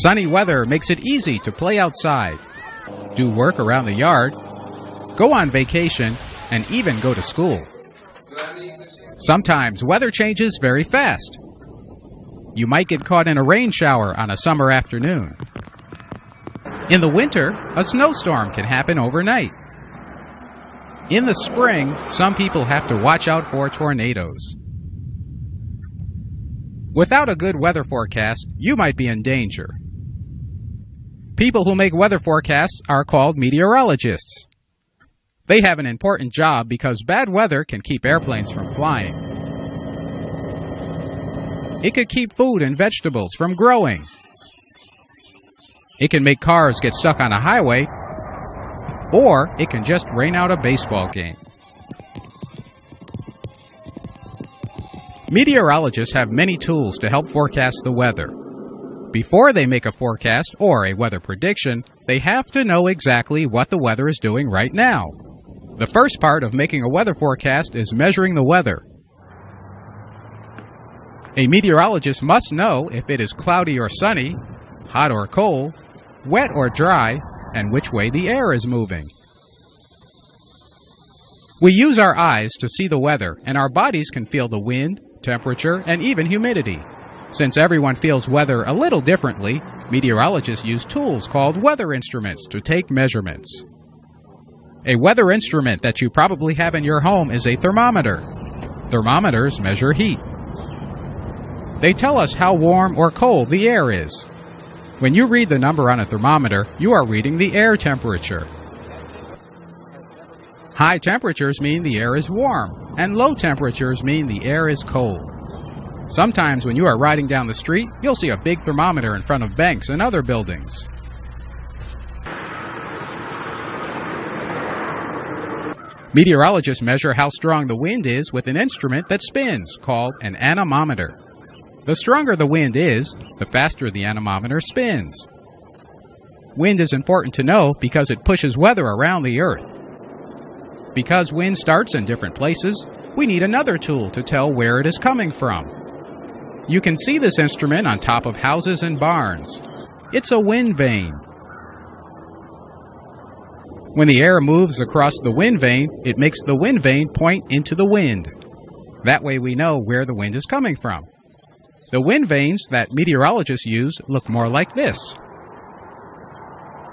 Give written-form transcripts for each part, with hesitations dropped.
Sunny weather makes it easy to play outside, do work around the yard, go on vacation, and even go to school. Sometimes weather changes very fast. You might get caught in a rain shower on a summer afternoon. In the winter, a snowstorm can happen overnight. In the spring, some people have to watch out for tornadoes. Without a good weather forecast, you might be in danger. People who make weather forecasts are called meteorologists. They have an important job because bad weather can keep airplanes from flying. It could keep food and vegetables from growing. It can make cars get stuck on a highway, or it can just rain out a baseball game. Meteorologists have many tools to help forecast the weather. Before they make a forecast or a weather prediction, they have to know exactly what the weather is doing right now. The first part of making a weather forecast is measuring the weather. A meteorologist must know if it is cloudy or sunny, hot or cold, wet or dry, and which way the air is moving. We use our eyes to see the weather, and our bodies can feel the wind, temperature, and even humidity. Since everyone feels weather a little differently, meteorologists use tools called weather instruments to take measurements. A weather instrument that you probably have in your home is a thermometer. Thermometers measure heat. They tell us how warm or cold the air is. When you read the number on a thermometer, you are reading the air temperature. High temperatures mean the air is warm, and low temperatures mean the air is cold. Sometimes when you are riding down the street, you'll see a big thermometer in front of banks and other buildings. Meteorologists measure how strong the wind is with an instrument that spins, called an anemometer. The stronger the wind is, the faster the anemometer spins. Wind is important to know because it pushes weather around the earth. Because wind starts in different places, we need another tool to tell where it is coming from. You can see this instrument on top of houses and barns. It's a wind vane. When the air moves across the wind vane, it makes the wind vane point into the wind. That way we know where the wind is coming from. The wind vanes that meteorologists use look more like this.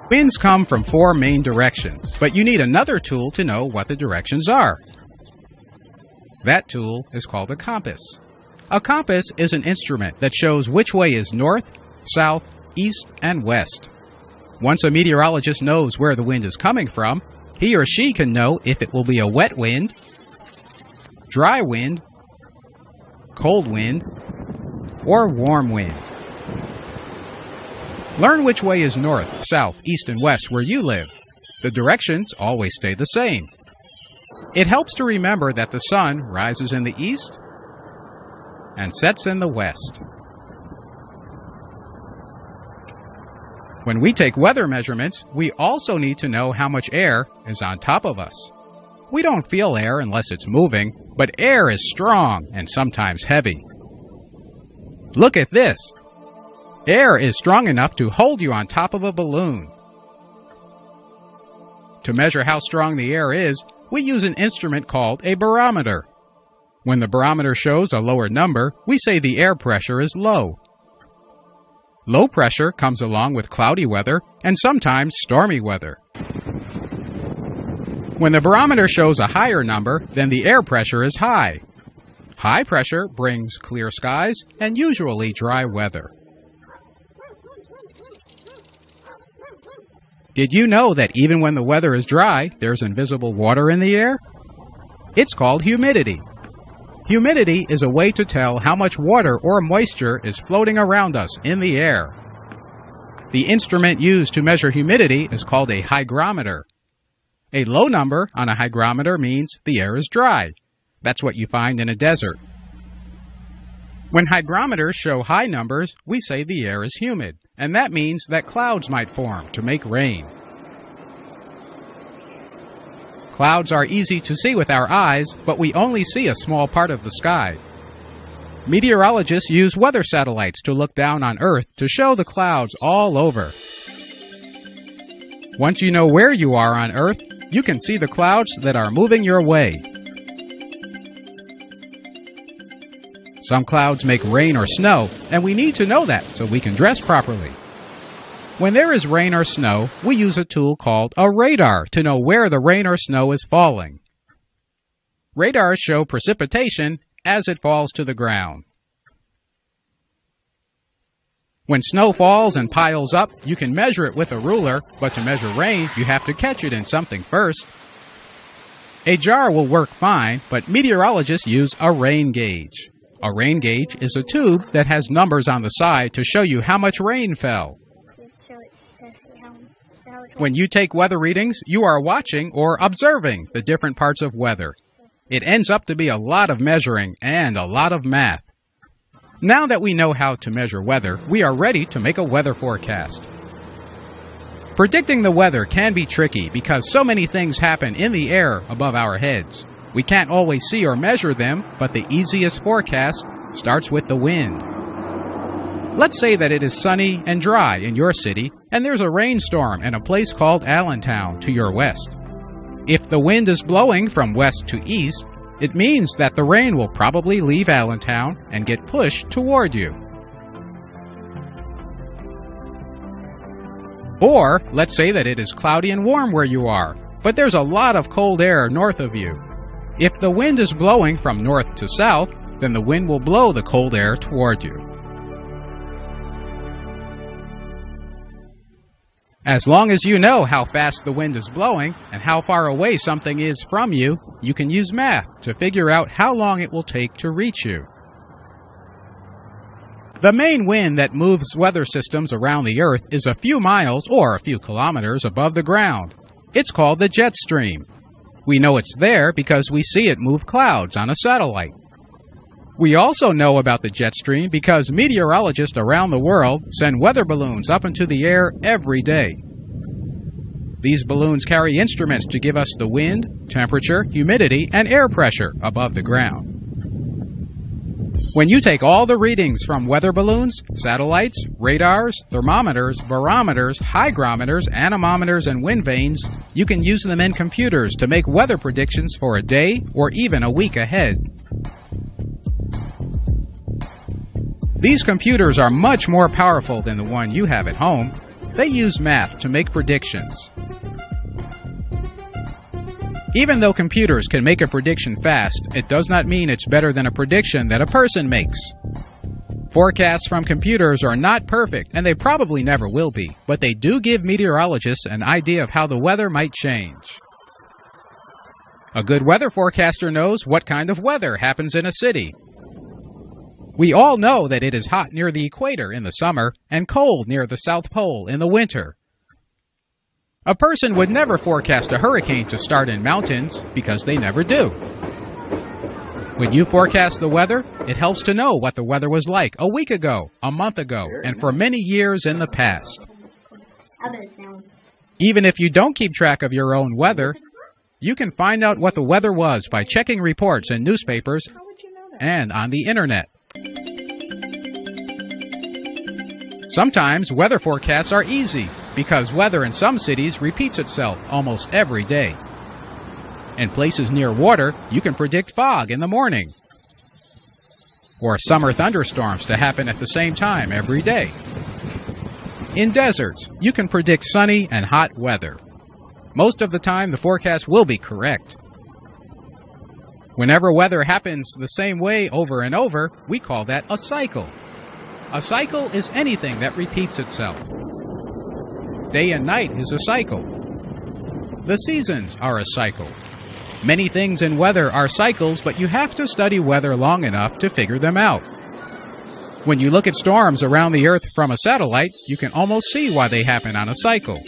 Winds come from four main directions, but you need another tool to know what the directions are. That tool is called a compass. A compass is an instrument that shows which way is north, south, east, and west. Once a meteorologist knows where the wind is coming from, he or she can know if it will be a wet wind, dry wind, cold wind, or warm wind. Learn which way is north, south, east, and west where you live. The directions always stay the same. It helps to remember that the sun rises in the east and sets in the west. When we take weather measurements, we also need to know how much air is on top of us. We don't feel air unless it's moving, but air is strong and sometimes heavy. Look at this. Air is strong enough to hold you on top of a balloon. To measure how strong the air is, we use an instrument called a barometer. When the barometer shows a lower number, we say the air pressure is low. Low pressure comes along with cloudy weather and sometimes stormy weather. When the barometer shows a higher number, then the air pressure is high. High pressure brings clear skies and usually dry weather. Did you know that even when the weather is dry, there's invisible water in the air? It's called humidity. Humidity is a way to tell how much water or moisture is floating around us in the air. The instrument used to measure humidity is called a hygrometer. A low number on a hygrometer means the air is dry. That's what you find in a desert. When hygrometers show high numbers, we say the air is humid, and that means that clouds might form to make rain. Clouds are easy to see with our eyes, but we only see a small part of the sky. Meteorologists use weather satellites to look down on Earth to show the clouds all over. Once you know where you are on Earth, you can see the clouds that are moving your way. Some clouds make rain or snow, and we need to know that so we can dress properly. When there is rain or snow, we use a tool called a radar to know where the rain or snow is falling. Radars show precipitation as it falls to the ground. When snow falls and piles up, you can measure it with a ruler, but to measure rain, you have to catch it in something first. A jar will work fine, but meteorologists use a rain gauge. A rain gauge is a tube that has numbers on the side to show you how much rain fell. When you take weather readings, you are watching or observing the different parts of weather. It ends up to be a lot of measuring and a lot of math. Now that we know how to measure weather, we are ready to make a weather forecast. Predicting the weather can be tricky because so many things happen in the air above our heads. We can't always see or measure them, but the easiest forecast starts with the wind. Let's say that it is sunny and dry in your city, and there's a rainstorm in a place called Allentown to your west. If the wind is blowing from west to east, it means that the rain will probably leave Allentown and get pushed toward you. Or, let's say that it is cloudy and warm where you are, but there's a lot of cold air north of you. If the wind is blowing from north to south, then the wind will blow the cold air toward you. As long as you know how fast the wind is blowing and how far away something is from you, you can use math to figure out how long it will take to reach you. The main wind that moves weather systems around the Earth is a few miles or a few kilometers above the ground. It's called the jet stream. We know it's there because we see it move clouds on a satellite. We also know about the jet stream because meteorologists around the world send weather balloons up into the air every day. These balloons carry instruments to give us the wind, temperature, humidity, and air pressure above the ground. When you take all the readings from weather balloons, satellites, radars, thermometers, barometers, hygrometers, anemometers, and wind vanes, you can use them in computers to make weather predictions for a day or even a week ahead. These computers are much more powerful than the one you have at home. They use math to make predictions. Even though computers can make a prediction fast, it does not mean it's better than a prediction that a person makes. Forecasts from computers are not perfect, and they probably never will be, but they do give meteorologists an idea of how the weather might change. A good weather forecaster knows what kind of weather happens in a city. We all know that it is hot near the equator in the summer and cold near the South Pole in the winter. A person would never forecast a hurricane to start in mountains because they never do. When you forecast the weather, it helps to know what the weather was like a week ago, a month ago, and for many years in the past. Even if you don't keep track of your own weather, you can find out what the weather was by checking reports in newspapers and on the internet. Sometimes weather forecasts are easy because weather in some cities repeats itself almost every day. In places near water, you can predict fog in the morning or summer thunderstorms to happen at the same time every day. In deserts, you can predict sunny and hot weather. Most of the time, the forecast will be correct. Whenever weather happens the same way over and over, we call that a cycle. A cycle is anything that repeats itself. Day and night is a cycle. The seasons are a cycle. Many things in weather are cycles, but you have to study weather long enough to figure them out. When you look at storms around the Earth from a satellite, you can almost see why they happen on a cycle.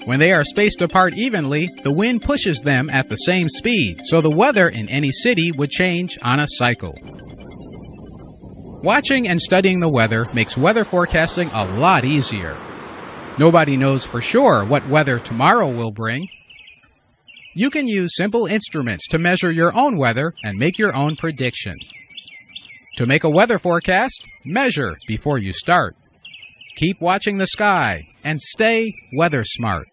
When they are spaced apart evenly, the wind pushes them at the same speed, so the weather in any city would change on a cycle. Watching and studying the weather makes weather forecasting a lot easier. Nobody knows for sure what weather tomorrow will bring. You can use simple instruments to measure your own weather and make your own prediction. To make a weather forecast, measure before you start. Keep watching the sky and stay weather smart.